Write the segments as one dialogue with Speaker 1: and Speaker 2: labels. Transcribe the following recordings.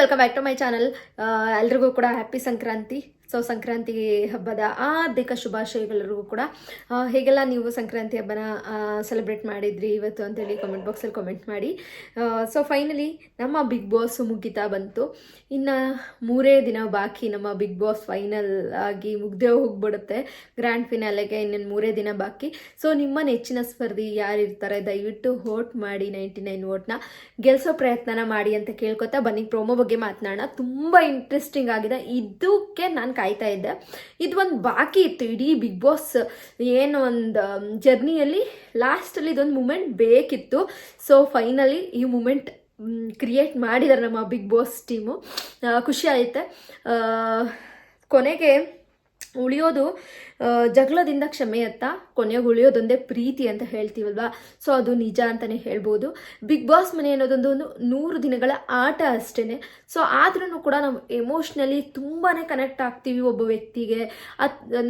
Speaker 1: Welcome back to my channel. ಎಲ್ರಿಗೂ ಕೂಡ happy Sankranti. So Sankranti ಹಬ್ಬದ ಹಾರ್ದಿಕ ಶುಭಾಶಯಗಳರಿಗೂ ಕೂಡ. ಹೇಗೆಲ್ಲ ನೀವು ಸಂಕ್ರಾಂತಿ ಹಬ್ಬನ ಸೆಲೆಬ್ರೇಟ್ ಮಾಡಿದ್ರಿ ಇವತ್ತು ಅಂತೇಳಿ ಕಮೆಂಟ್ ಬಾಕ್ಸಲ್ಲಿ ಕಮೆಂಟ್ ಮಾಡಿ. ಸೊ ಫೈನಲಿ ನಮ್ಮ ಬಿಗ್ ಬಾಸ್ ಮುಗಿತಾ ಬಂತು. ಇನ್ನು 3 ದಿನ ಬಾಕಿ ನಮ್ಮ ಬಿಗ್ ಬಾಸ್ ಫೈನಲ್ ಆಗಿ ಮುಗ್ದೇ ಹೋಗ್ಬಿಡುತ್ತೆ. ಗ್ರ್ಯಾಂಡ್ ಫಿನಾಲೆಗೆ ಇನ್ನೇನು 3 ದಿನ ಬಾಕಿ. ಸೊ ನಿಮ್ಮ ನೆಚ್ಚಿನ ಸ್ಪರ್ಧಿ ಯಾರಿರ್ತಾರೆ ದಯವಿಟ್ಟು ವೋಟ್ ಮಾಡಿ, 99 ವೋಟ್ನ ಗೆಲ್ಸೋ ಪ್ರಯತ್ನನ ಮಾಡಿ ಅಂತ ಕೇಳ್ಕೊತಾ ಬನ್ನಿ ಪ್ರೋಮೋ ಬಗ್ಗೆ ಮಾತನಾಡೋಣ. ತುಂಬ ಇಂಟ್ರೆಸ್ಟಿಂಗ್ ಆಗಿದೆ. ಇದಕ್ಕೆ ನಾನು ಕಾಯ್ತಾ ಇದ್ದೆ. ಇದು ಒಂದು ಬಾಕಿ ಇತ್ತು ಇಡೀ ಬಿಗ್ ಬಾಸ್ ಏನು ಒಂದು ಜರ್ನಿಯಲ್ಲಿ. ಲಾಸ್ಟಲ್ಲಿ ಇದೊಂದು ಮೂಮೆಂಟ್ ಬೇಕಿತ್ತು. ಸೊ ಫೈನಲಿ ಈ ಮೂಮೆಂಟ್ ಕ್ರಿಯೇಟ್ ಮಾಡಿದ್ದಾರೆ ನಮ್ಮ ಬಿಗ್ ಬಾಸ್ ಟೀಮು. ಖುಷಿ ಆಗುತ್ತೆ. ಕೊನೆಗೆ ಉಳಿಯೋದು ಜಗಳದಿಂದ ಕ್ಷಮೆಯತ್ತ, ಕೊನೆಗೆ ಉಳಿಯೋದೊಂದೇ ಪ್ರೀತಿ ಅಂತ ಹೇಳ್ತೀವಲ್ವಾ. ಸೊ ಅದು ನಿಜ ಅಂತಲೇ ಹೇಳ್ಬೋದು. ಬಿಗ್ ಬಾಸ್ ಮನೆ ಅನ್ನೋದೊಂದು 100 ದಿನಗಳ ಆಟ ಅಷ್ಟೇ. ಸೊ ಆದ್ರೂ ಕೂಡ ನಾವು ಎಮೋಷ್ನಲಿ ತುಂಬಾ ಕನೆಕ್ಟ್ ಆಗ್ತೀವಿ ಒಬ್ಬ ವ್ಯಕ್ತಿಗೆ.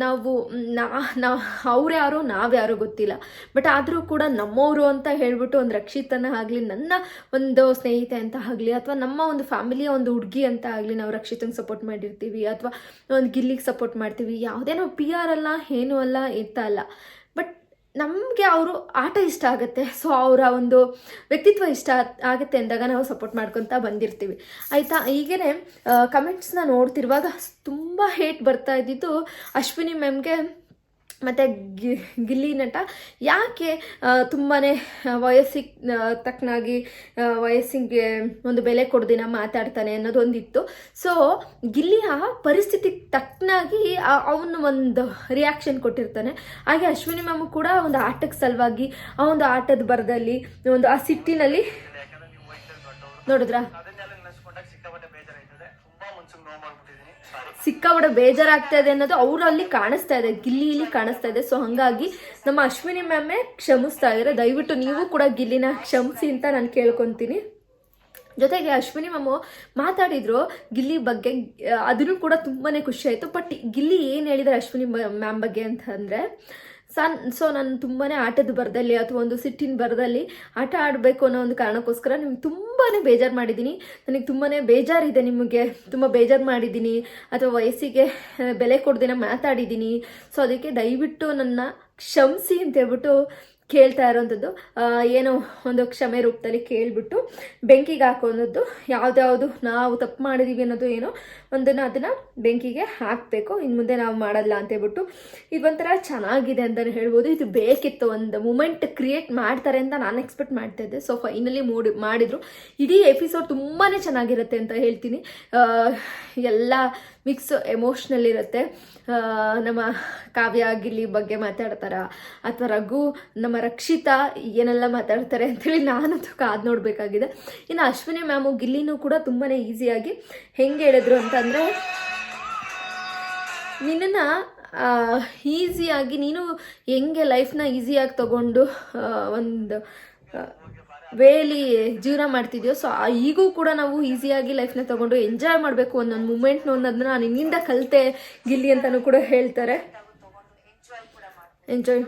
Speaker 1: ನಾವು ಅವ್ರ್ಯಾರೋ ನಾವ್ಯಾರೋ ಗೊತ್ತಿಲ್ಲ, ಬಟ್ ಆದರೂ ಕೂಡ ನಮ್ಮವರು ಅಂತ ಹೇಳ್ಬಿಟ್ಟು ಒಂದು ರಕ್ಷಿತನ ಆಗಲಿ, ನನ್ನ ಒಂದು ಸ್ನೇಹಿತೆ ಅಂತ ಆಗಲಿ, ಅಥವಾ ನಮ್ಮ ಒಂದು ಫ್ಯಾಮಿಲಿಯ ಒಂದು ಹುಡುಗಿ ಅಂತ ಆಗಲಿ ನಾವು ರಕ್ಷಿತಂಗೆ ಸಪೋರ್ಟ್ ಮಾಡಿರ್ತೀವಿ, ಅಥವಾ ಒಂದು ಗಿಲ್ಲಿಗೆ ಸಪೋರ್ಟ್ ಮಾಡ್ತೀವಿ. ಯಾವುದೇನೋ PR ಅಲ್ಲ, ಏನೂ ಅಲ್ಲ, ಎಂತ ಅಲ್ಲ, ಬಟ್ ನಮಗೆ ಅವರು ಆಟ ಇಷ್ಟ ಆಗುತ್ತೆ. ಸೊ ಅವರ ಒಂದು ವ್ಯಕ್ತಿತ್ವ ಇಷ್ಟ ಆಗುತ್ತೆ ಅಂದಾಗ ನಾವು ಸಪೋರ್ಟ್ ಮಾಡ್ಕೊತಾ ಬಂದಿರ್ತೀವಿ ಆಯಿತಾ. ಈಗೇ ಕಮೆಂಟ್ಸ್ನ ನೋಡ್ತಿರುವಾಗ ತುಂಬ ಹೇಟ್ ಬರ್ತಾ ಇದ್ದಿದ್ದು ಅಶ್ವಿನಿ ಮ್ಯಾಮ್ಗೆ ಮತ್ತು ಗಿಲ್ಲಿ ನಟ ಯಾಕೆ ತುಂಬಾ ವಯಸ್ಸಿಗೆ ತಕ್ಕನಾಗಿ ವಯಸ್ಸಿಗೆ ಒಂದು ಬೆಲೆ ಕೊಡ್ದಿನ ಮಾತಾಡ್ತಾನೆ ಅನ್ನೋದೊಂದಿತ್ತು. ಸೊ ಗಿಲ್ಲಿಯ ಪರಿಸ್ಥಿತಿಗೆ ತಕ್ಕನಾಗಿ ಅವನು ಒಂದು ರಿಯಾಕ್ಷನ್ ಕೊಟ್ಟಿರ್ತಾನೆ. ಹಾಗೆ ಅಶ್ವಿನಿ ಮ್ಯಾಮು ಕೂಡ ಒಂದು ಆಟಕ್ಕೆ ಸಲುವಾಗಿ ಆ ಒಂದು ಆಟದ ಬರದಲ್ಲಿ ಒಂದು ಆ ಸಿಟ್ಟಿನಲ್ಲಿ ನೋಡಿದ್ರಾ ಸಿಕ್ಕಾಪಟ್ಟೆ ಬೇಜಾರಾಗ್ತಾ ಇದೆ ಅನ್ನೋದು ಅವರಲ್ಲಿ ಕಾಣಿಸ್ತಾ ಇದೆ, ಗಿಲ್ಲಿಲಿ ಕಾಣಿಸ್ತಾ ಇದೆ. ಸೊ ಹಾಗಾಗಿ ನಮ್ಮ ಅಶ್ವಿನಿ ಮ್ಯಾಮೇ ಕ್ಷಮಿಸ್ತಾ ಇದ್ದಾರೆ. ದಯವಿಟ್ಟು ನೀವು ಕೂಡ ಗಿಲ್ಲಿನ ಕ್ಷಮಿಸಿ ಅಂತ ನಾನು ಕೇಳ್ಕೊತೀನಿ. ಜೊತೆಗೆ ಅಶ್ವಿನಿ ಮ್ಯಾಮು ಮಾತಾಡಿದ್ರು ಗಿಲ್ಲಿ ಬಗ್ಗೆ, ಅದನ್ನು ಕೂಡ ತುಂಬಾ ಖುಷಿ ಆಯಿತು. ಬಟ್ ಗಿಲ್ಲಿ ಏನು ಹೇಳಿದ್ದಾರೆ ಅಶ್ವಿನಿ ಮ್ಯಾಮ್ ಬಗ್ಗೆ ಅಂತಂದರೆ, ಸೊ ನಾನು ತುಂಬಾ ಆಟದ ಬರದಲ್ಲಿ ಅಥವಾ ಒಂದು ಸಿಟ್ಟಿನ ಬರದಲ್ಲಿ ಆಟ ಆಡಬೇಕು ಅನ್ನೋ ಒಂದು ಕಾರಣಕ್ಕೋಸ್ಕರ ನಿಮ್ಗೆ ತುಂಬಾ ಬೇಜಾರು ಮಾಡಿದ್ದೀನಿ. ನನಗೆ ತುಂಬಾ ಬೇಜಾರಿದೆ, ನಿಮಗೆ ತುಂಬ ಬೇಜಾರು ಮಾಡಿದ್ದೀನಿ, ಅಥವಾ ವಯಸ್ಸಿಗೆ ಬೆಲೆ ಕೊಡ್ದೇನೆ ಮಾತಾಡಿದ್ದೀನಿ. ಸೊ ಅದಕ್ಕೆ ದಯವಿಟ್ಟು ನನ್ನ ಕ್ಷಮಿಸಿ ಅಂತ ಹೇಳ್ಬಿಟ್ಟು ಕೇಳ್ತಾ ಇರೋವಂಥದ್ದು. ಏನೋ ಒಂದು ಕ್ಷಮೆ ರೂಪದಲ್ಲಿ ಕೇಳಿಬಿಟ್ಟು ಬೆಂಕಿಗೆ ಹಾಕೋದು, ಯಾವುದ್ಯಾವುದು ನಾವು ತಪ್ಪು ಮಾಡಿದ್ದೀವಿ ಅನ್ನೋದು ಏನೋ ಒಂದನ್ನು ಅದನ್ನು ಬೆಂಕಿಗೆ ಹಾಕಬೇಕು, ಇನ್ನು ಮುಂದೆ ನಾವು ಮಾಡಲ್ಲ ಅಂತ ಹೇಳ್ಬಿಟ್ಟು ಇದೊಂಥರ ಚೆನ್ನಾಗಿದೆ ಅಂತಲೇ ಹೇಳ್ಬೋದು. ಇದು ಬೇಕಿತ್ತು, ಒಂದು ಮೂಮೆಂಟ್ ಕ್ರಿಯೇಟ್ ಮಾಡ್ತಾರೆ ಅಂತ ನಾನು ಎಕ್ಸ್ಪೆಕ್ಟ್ ಮಾಡ್ತಾ ಇದ್ದೆ. ಸೊ ಫೈನಲಿ ಮಾಡಿದರು. ಇಡೀ ಎಪಿಸೋಡ್ ತುಂಬಾ ಚೆನ್ನಾಗಿರುತ್ತೆ ಅಂತ ಹೇಳ್ತೀನಿ. ಎಲ್ಲ ಮಿಕ್ಸ್ ಎಮೋಷ್ನಲ್ ಇರುತ್ತೆ. ನಮ್ಮ ಕಾವ್ಯ ಗಿಲ್ಲಿ ಬಗ್ಗೆ ಮಾತಾಡ್ತಾರ, ಅಥವಾ ರಘು ನಮ್ಮ ರಕ್ಷಿತಾ ಏನೆಲ್ಲ ಮಾತಾಡ್ತಾರೆ ಅಂತೇಳಿ ನಾನಂತೂ ಕಾದು ನೋಡಬೇಕಾಗಿದೆ. ಇನ್ನು ಅಶ್ವಿನಿ ಮ್ಯಾಮು ಗಿಲ್ಲಿನೂ ಕೂಡ ತುಂಬಾ ಈಸಿಯಾಗಿ ಹೆಂಗೆ ಹೇಳಿದ್ರು ಅಂತಂದರೆ, ನಿನ್ನನ್ನು ಈಸಿಯಾಗಿ ನೀನು ಹೆಂಗೆ ಲೈಫ್ನ ಈಸಿಯಾಗಿ ತಗೊಂಡು ಒಂದು ವೇಲಿ ಜೀವನ ಮಾಡ್ತಿದ್ಯೋ, ಸೊ ಈಗೂ ಕೂಡ ನಾವು ಈಸಿಯಾಗಿ ಲೈಫ್ನ ತೊಗೊಂಡು ಎಂಜಾಯ್ ಮಾಡಬೇಕು ಒಂದೊಂದು ಮೂಮೆಂಟ್ನ ಅನ್ನೋದನ್ನ ನಾನು ನಿನ್ನಿಂದ ಕಲಿತೆ ಗಿಲ್ಲಿ ಅಂತಲೂ ಕೂಡ ಹೇಳ್ತಾರೆ. ಎಂಜಾಯ್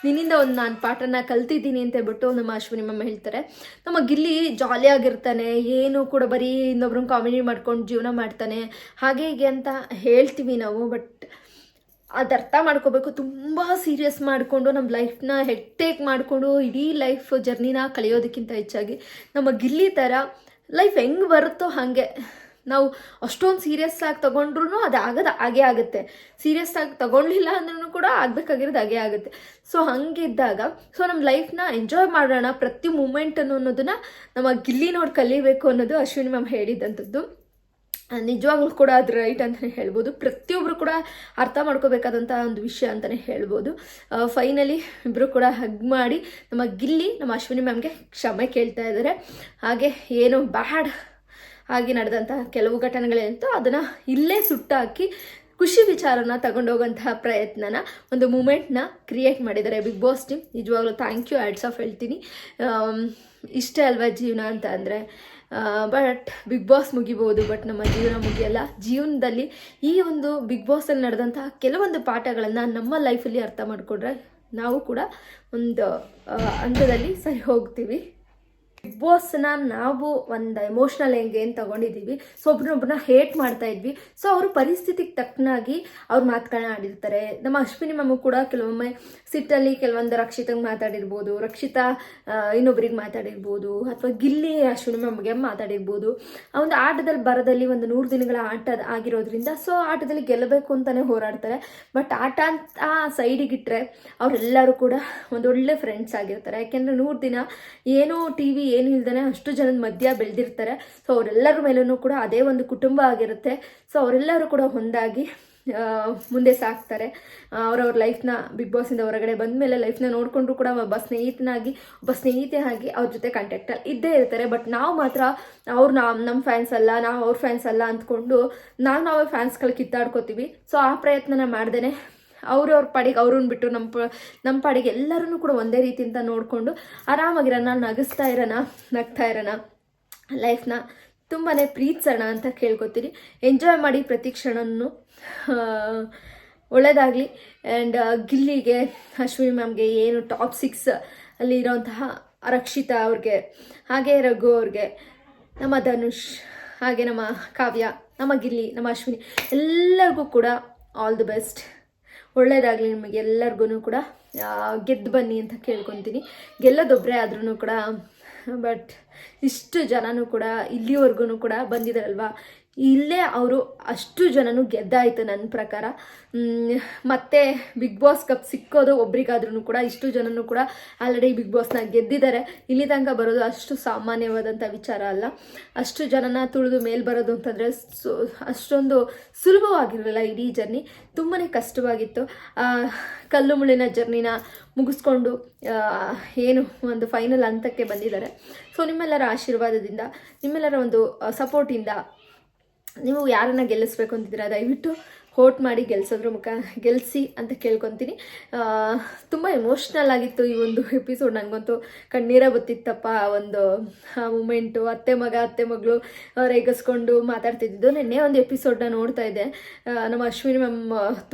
Speaker 1: ನಿನ್ನಿಂದ ಒಂದು ನಾನು ಪಾಠನ ಕಲ್ತಿದ್ದೀನಿ ಅಂತ ಹೇಳ್ಬಿಟ್ಟು ನಮ್ಮ ಅಶ್ವಿನಿ ಮ್ಯಾಮ್ ಹೇಳ್ತಾರೆ. ನಮ್ಮ ಗಿಲ್ಲಿ ಜಾಲಿಯಾಗಿರ್ತಾನೆ, ಏನು ಕೂಡ ಬರೀ ಇನ್ನೊಬ್ರನ್ನ ಕಾಮಿಡಿ ಮಾಡ್ಕೊಂಡು ಜೀವನ ಮಾಡ್ತಾನೆ, ಹಾಗೆ ಹೀಗೆ ಅಂತ ಹೇಳ್ತೀವಿ ನಾವು. ಬಟ್ ಅದು ಅರ್ಥ ಮಾಡ್ಕೋಬೇಕು. ತುಂಬ ಸೀರಿಯಸ್ ಮಾಡಿಕೊಂಡು ನಮ್ಮ ಲೈಫ್ನ ಹೆಕ್ಟೇಕ್ ಮಾಡಿಕೊಂಡು ಇಡೀ ಲೈಫ್ ಜರ್ನಿನ ಕಳೆಯೋದಕ್ಕಿಂತ ಹೆಚ್ಚಾಗಿ ನಮ್ಮ ಗಿಲ್ಲಿ ಥರ ಲೈಫ್ ಹೆಂಗೆ ಬರುತ್ತೋ ಹಾಗೆ ನಾವು ಅಷ್ಟೊಂದು ಸೀರಿಯಸ್ ಆಗಿ ತೊಗೊಂಡ್ರೂ ಅದು ಆಗೋದು ಹಾಗೇ ಆಗುತ್ತೆ. ಸೀರಿಯಸ್ ಆಗಿ ತೊಗೊಳ್ಳಿಲ್ಲ ಅಂದ್ರೂ ಕೂಡ ಆಗಬೇಕಾಗಿರೋದು ಹಾಗೇ ಆಗುತ್ತೆ. ಸೊ ಹಂಗಿದ್ದಾಗ ಸೊ ನಮ್ಮ ಲೈಫ್ನ ಎಂಜಾಯ್ ಮಾಡೋಣ, ಪ್ರತಿ ಮೂಮೆಂಟ್ ಅನ್ನೋದನ್ನು ನಮ್ಮ ಗಿಲ್ಲಿ ನೋಡಿ ಕಲಿಬೇಕು ಅನ್ನೋದು ಅಶ್ವಿನಿ ಮ್ಯಾಮ್ ಹೇಳಿದ್ದಂಥದ್ದು. ನಿಜವಾಗ್ಲೂ ಕೂಡ ಅದು ರೈಟ್ ಅಂತಲೇ ಹೇಳ್ಬೋದು. ಪ್ರತಿಯೊಬ್ಬರು ಕೂಡ ಅರ್ಥ ಮಾಡ್ಕೋಬೇಕಾದಂಥ ಒಂದು ವಿಷಯ ಅಂತಲೇ ಹೇಳ್ಬೋದು. ಫೈನಲಿ ಇಬ್ಬರು ಕೂಡ ಹಗ್ ಮಾಡಿ ನಮ್ಮ ಗಿಲ್ಲಿ ನಮ್ಮ ಅಶ್ವಿನಿ ಮ್ಯಾಮ್ಗೆ ಕ್ಷಮೆ ಕೇಳ್ತಾ ಇದ್ದಾರೆ. ಹಾಗೆ ಏನು ಬ್ಯಾಡ್ ಆಗಿ ನಡೆದಂಥ ಕೆಲವು ಘಟನೆಗಳೇನಿತ್ತು ಅದನ್ನು ಇಲ್ಲೇ ಸುಟ್ಟಾಕಿ ಖುಷಿ ವಿಚಾರನ ತಗೊಂಡೋಗೋಂತಹ ಪ್ರಯತ್ನನ, ಒಂದು ಮೂಮೆಂಟ್ನ ಕ್ರಿಯೇಟ್ ಮಾಡಿದ್ದಾರೆ ಬಿಗ್ ಬಾಸ್ ಟೀಮ್. ನಿಜವಾಗ್ಲೂ ಥ್ಯಾಂಕ್ ಯು, ಹ್ಯಾಟ್ಸ್ ಆಫ್ ಹೇಳ್ತೀನಿ. ಇಷ್ಟೇ ಅಲ್ವಾ ಜೀವನ ಅಂತ ಅಂದರೆ. ಬಟ್ ಬಿಗ್ ಬಾಸ್ ಮುಗಿಬೋದು, ಬಟ್ ನಮ್ಮ ಜೀವನ ಮುಗಿಯಲ್ಲ. ಜೀವನದಲ್ಲಿ ಈ ಒಂದು ಬಿಗ್ ಬಾಸಲ್ಲಿ ನಡೆದಂತಹ ಕೆಲವೊಂದು ಪಾಠಗಳನ್ನು ನಮ್ಮ ಲೈಫಲ್ಲಿ ಅರ್ಥ ಮಾಡಿಕೊಂಡ್ರೆ ನಾವು ಕೂಡ ಒಂದು ಹಂತದಲ್ಲಿ ಸರಿ ಹೋಗ್ತೀವಿ. ಬಿಗ್ ಬಾಸ್ನ ನಾವು ಒಂದು ಎಮೋಷ್ನಲ್ ಏನು ತಗೊಂಡಿದ್ದೀವಿ. ಸೊ ಒಬ್ರನ್ನೊಬ್ಬರನ್ನ ಹೇಟ್ ಮಾಡ್ತಾ ಇದ್ವಿ. ಸೊ ಅವರು ಪರಿಸ್ಥಿತಿಗೆ ತಕ್ಕನಾಗಿ ಅವ್ರು ಮಾತುಗಳನ್ನ ಆಡಿರ್ತಾರೆ. ನಮ್ಮ ಅಶ್ವಿನಿ ಮ್ಯಾಮು ಕೂಡ ಕೆಲವೊಮ್ಮೆ ಸಿಟ್ಟಲ್ಲಿ ಕೆಲವೊಂದು ರಕ್ಷಿತಂಗೆ ಮಾತಾಡಿರ್ಬೋದು, ರಕ್ಷಿತಾ ಇನ್ನೊಬ್ರಿಗೆ ಮಾತಾಡಿರ್ಬೋದು, ಅಥವಾ ಗಿಲ್ಲಿ ಅಶ್ವಿನಿ ಮ್ಯಾಮ್ಗೆ ಮಾತಾಡಿರ್ಬೋದು. ಆ ಒಂದು ಆಟದಲ್ಲಿ ಬರದಲ್ಲಿ ಒಂದು 100 ದಿನಗಳ ಆಟ ಆಗಿರೋದ್ರಿಂದ ಸೊ ಆಟದಲ್ಲಿ ಗೆಲ್ಲಬೇಕು ಅಂತಲೇ ಹೋರಾಡ್ತಾರೆ. ಬಟ್ ಆಟ ಅಂತ ಸೈಡಿಗಿಟ್ಟರೆ ಅವರೆಲ್ಲರೂ ಕೂಡ ಒಂದೊಳ್ಳೆ ಫ್ರೆಂಡ್ಸ್ ಆಗಿರ್ತಾರೆ. ಯಾಕೆಂದರೆ 100 ದಿನ ಏನೋ ಟಿ.ವಿ ಏನು ಇಲ್ದೇ ಅಷ್ಟು ಜನದ ಮಧ್ಯ ಬೆಳೆದಿರ್ತಾರೆ. ಸೊ ಅವರೆಲ್ಲರ ಮೇಲೂ ಕೂಡ ಅದೇ ಒಂದು ಕುಟುಂಬ ಆಗಿರುತ್ತೆ. ಸೊ ಅವರೆಲ್ಲರೂ ಕೂಡ ಒಂದಾಗಿ ಮುಂದೆ ಸಾಕ್ತಾರೆ. ಅವ್ರವ್ರ ಲೈಫ್ನ ಬಿಗ್ ಬಾಸಿಂದ ಹೊರಗಡೆ ಬಂದ ಮೇಲೆ ಲೈಫ್ನ ನೋಡಿಕೊಂಡ್ರು ಕೂಡ ಒಬ್ಬ ಸ್ನೇಹಿತೆ ಆಗಿ ಅವ್ರ ಜೊತೆ ಕಾಂಟ್ಯಾಕ್ಟಲ್ಲಿ ಇದ್ದೇ ಇರ್ತಾರೆ. ಬಟ್ ನಾವು ಮಾತ್ರ ಅವ್ರು ನಮ್ಮ ಫ್ಯಾನ್ಸ್ ಅಲ್ಲ, ನಾವು ಅವ್ರ ಫ್ಯಾನ್ಸ್ ಅಲ್ಲ ಅಂದ್ಕೊಂಡು ನಾವೇ ಫ್ಯಾನ್ಸ್ಗಳು ಕಿತ್ತಾಡ್ಕೋತೀವಿ. ಸೊ ಆ ಪ್ರಯತ್ನನ ಮಾಡ್ದೇ ಅವ್ರವ್ರ ಪಾಡಿಗೆ ಅವ್ರನ್ನ ಬಿಟ್ಟು ನಮ್ಮ ಪಾಡಿಗೆ ಎಲ್ಲರೂ ಕೂಡ ಒಂದೇ ರೀತಿಯಿಂದ ನೋಡಿಕೊಂಡು ಆರಾಮಾಗಿರೋಣ, ನಗ್ತಾ ಇರೋಣ, ಲೈಫ್ನ ತುಂಬಾ ಪ್ರೀತಿಸೋಣ ಅಂತ ಕೇಳ್ಕೊತೀನಿ. ಎಂಜಾಯ್ ಮಾಡಿ ಪ್ರತಿ ಕ್ಷಣನೂ. ಒಳ್ಳೆಯದಾಗಲಿ. ಆ್ಯಂಡ್ ಗಿಲ್ಲಿಗೆ, ಅಶ್ವಿನಿ ಮ್ಯಾಮ್ಗೆ, ಏನು ಟಾಪ್ 6 ಅಲ್ಲಿ ಇರೋಂತಹ ರಕ್ಷಿತಾ ಅವ್ರಿಗೆ, ಹಾಗೆ ರಘು ಅವ್ರಿಗೆ, ನಮ್ಮ ಧನುಷ್, ಹಾಗೆ ನಮ್ಮ ಕಾವ್ಯ, ನಮ್ಮ ಗಿಲ್ಲಿ, ನಮ್ಮ ಅಶ್ವಿನಿ ಎಲ್ಲರಿಗೂ ಕೂಡ ಆಲ್ ದಿ ಬೆಸ್ಟ್. ಒಳ್ಳೆಯದಾಗಲಿ ನಿಮಗೆ ಎಲ್ಲರಿಗೂ ಕೂಡ. ಗೆದ್ದು ಬನ್ನಿ ಅಂತ ಕೇಳ್ಕೊತೀನಿ. ಗೆಲ್ಲದೊಬ್ಬರೇ ಆದ್ರೂ ಕೂಡ, ಬಟ್ ಇಷ್ಟು ಜನನೂ ಕೂಡ ಇಲ್ಲಿವರೆಗೂ ಕೂಡ ಬಂದಿದ್ದಾರಲ್ವ, ಇಲ್ಲೇ ಅವರು ಅಷ್ಟು ಜನನು ಗೆದ್ದಾಯಿತು ನನ್ನ ಪ್ರಕಾರ. ಮತ್ತೆ ಬಿಗ್ ಬಾಸ್ ಕಪ್ ಸಿಕ್ಕೋದು ಒಬ್ರಿಗಾದ್ರೂ ಕೂಡ ಇಷ್ಟು ಜನನು ಕೂಡ ಆಲ್ರೆಡಿ ಬಿಗ್ ಬಾಸ್ನ ಗೆದ್ದಿದ್ದಾರೆ. ಇಲ್ಲಿ ತನಕ ಬರೋದು ಅಷ್ಟು ಸಾಮಾನ್ಯವಾದಂಥ ವಿಚಾರ ಅಲ್ಲ. ಅಷ್ಟು ಜನನ ತುಳಿದು ಮೇಲೆ ಬರೋದು ಅಂತಂದರೆ ಅಷ್ಟೊಂದು ಸುಲಭವಾಗಿರಲಿಲ್ಲ. ಇಡೀ ಜರ್ನಿ ತುಂಬಾ ಕಷ್ಟವಾಗಿತ್ತು. ಕಲ್ಲು ಮುಳ್ಳಿನ ಜರ್ನಿನ ಮುಗಿಸ್ಕೊಂಡು ಏನು ಒಂದು ಫೈನಲ್ ಹಂತಕ್ಕೆ ಬಂದಿದ್ದಾರೆ. ಸೊ ನಿಮ್ಮೆಲ್ಲರ ಆಶೀರ್ವಾದದಿಂದ, ನಿಮ್ಮೆಲ್ಲರ ಒಂದು ಸಪೋರ್ಟಿಂದ ನೀವು ಯಾರನ್ನ ಗೆಲ್ಲಿಸ್ಬೇಕು ಅಂತಿದ್ದೀರಾ ದಯವಿಟ್ಟು ವೋಟ್ ಮಾಡಿ ಗೆಲ್ಲಿಸಿ ಅಂತ ಕೇಳ್ಕೊತೀನಿ. ತುಂಬ ಎಮೋಷ್ನಲ್ ಆಗಿತ್ತು ಈ ಒಂದು ಎಪಿಸೋಡ್. ನನಗಂತೂ ಕಣ್ಣೀರೇ ಬತ್ತಿತ್ತಪ್ಪ. ಒಂದು ಮೂಮೆಂಟು ಅತ್ತೆ ಮಗಳು ರೇಗಿಸ್ಕೊಂಡು ಮಾತಾಡ್ತಿದ್ದು. ನಿನ್ನೆ ಒಂದು ಎಪಿಸೋಡ್ನ ನೋಡ್ತಾ ಇದ್ದೆ. ನಮ್ಮ ಅಶ್ವಿನಿ ಮ್ಯಾಮ್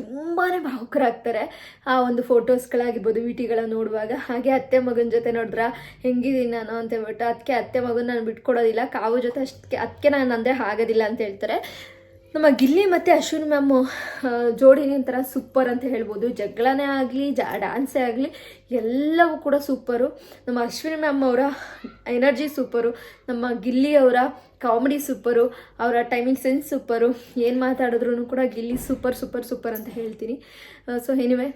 Speaker 1: ತುಂಬಾ ಭಾವುಕರಾಗ್ತಾರೆ ಆ ಒಂದು ಫೋಟೋಸ್ಗಳಾಗಿರ್ಬೋದು, ವಿಟಿಗಳ ನೋಡುವಾಗ. ಹಾಗೆ ಅತ್ತೆ ಮಗನ ಜೊತೆ ನೋಡಿದ್ರೆ ಹೆಂಗಿದ್ದೀನಿ ನಾನು ಅಂತ ಹೇಳ್ಬಿಟ್ಟು, ಅದಕ್ಕೆ ಅತ್ತೆ ಮಗನ ನಾನು ಬಿಟ್ಕೊಡೋದಿಲ್ಲ, ಕಾವು ಜೊತೆ ಅದಕ್ಕೆ ನಾನು ಅಂದರೆ ಆಗೋದಿಲ್ಲ ಅಂತ ಹೇಳ್ತಾರೆ. ನಮ್ಮ ಗಿಲ್ಲಿ ಮತ್ತು ಅಶ್ವಿನಿ ಮ್ಯಾಮು ಜೋಡಿನೇ ಒಂಥರ ಸೂಪರ್ ಅಂತ ಹೇಳ್ಬೋದು. ಜಗಳನೇ ಆಗಲಿ, ಡ್ಯಾನ್ಸೇ ಆಗಲಿ, ಎಲ್ಲವೂ ಕೂಡ ಸೂಪರು. ನಮ್ಮ ಅಶ್ವಿನಿ ಮ್ಯಾಮ್ ಅವರ ಎನರ್ಜಿ ಸೂಪರು, ನಮ್ಮ ಗಿಲ್ಲಿ ಅವರ ಕಾಮಿಡಿ ಸೂಪರು, ಅವರ ಟೈಮಿಂಗ್ ಸೆನ್ಸ್ ಸೂಪರು. ಏನು ಮಾತಾಡಿದ್ರು ಕೂಡ ಗಿಲ್ಲಿ ಸೂಪರ್ ಅಂತ ಹೇಳ್ತೀನಿ. ಸೊ ಎನಿವೆ,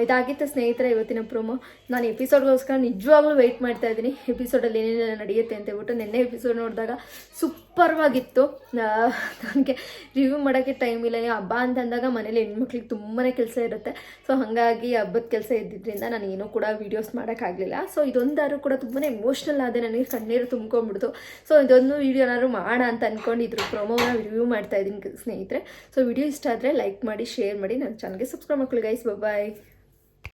Speaker 1: ಇದಾಗಿತ್ತು ಸ್ನೇಹಿತರೆ ಇವತ್ತಿನ ಪ್ರೋಮೋ. ನಾನು ಎಪಿಸೋಡ್ಗೋಸ್ಕರ ನಿಜವಾಗ್ಲೂ ವೆಯ್ಟ್ ಮಾಡ್ತಾ ಇದ್ದೀನಿ, ಎಪಿಸೋಡಲ್ಲಿ ಏನೇನೆಲ್ಲ ನಡೆಯುತ್ತೆ ಅಂತ ಹೇಳ್ಬಿಟ್ಟು. ನಿನ್ನೆ ಎಪಿಸೋಡ್ ನೋಡಿದಾಗ ಸೂಪರ್ವಾಗಿತ್ತು. ನನಗೆ ರಿವ್ಯೂ ಮಾಡೋಕ್ಕೆ ಟೈಮ್ ಇಲ್ಲ. ಹಬ್ಬ ಅಂತಂದಾಗ ಮನೇಲಿ ಹೆಣ್ಮಕ್ಳಿಗೆ ತುಂಬಾ ಕೆಲಸ ಇರುತ್ತೆ. ಸೊ ಹಾಗಾಗಿ ಹಬ್ಬದ ಕೆಲಸ ಇದ್ದಿದ್ದರಿಂದ ನಾನು ಏನೂ ಕೂಡ ವೀಡಿಯೋಸ್ ಮಾಡೋಕ್ಕಾಗಲಿಲ್ಲ. ಸೊ ಇದೊಂದಾದ್ರು ಕೂಡ ತುಂಬಾ ಎಮೋಷ್ನಲ್ ಆದ, ನನಗೆ ಕಣ್ಣೀರು ತುಂಬ್ಕೊಂಡ್ಬಿಡ್ತು. ಸೊ ಇದೊಂದು ವೀಡಿಯೋನಾದ್ರು ಮಾಡೋಣ ಅಂತ ಅಂದ್ಕೊಂಡು ಇದ್ರ ಪ್ರೊಮೋನ ರಿವ್ಯೂ ಮಾಡ್ತಾ ಇದ್ದೀನಿ ಸ್ನೇಹಿತರೆ. ಸೊ ವಿಡಿಯೋ ಇಷ್ಟ ಆದರೆ ಲೈಕ್ ಮಾಡಿ, ಶೇರ್ ಮಾಡಿ, ನನ್ನ ಚಾನಲ್ಗೆ ಸಬ್ಸ್ಕ್ರೈಬ್ ಮಾಡ್ಕೊಳ್ಳಿ ಗೈಸ್. ಬಾಯ್.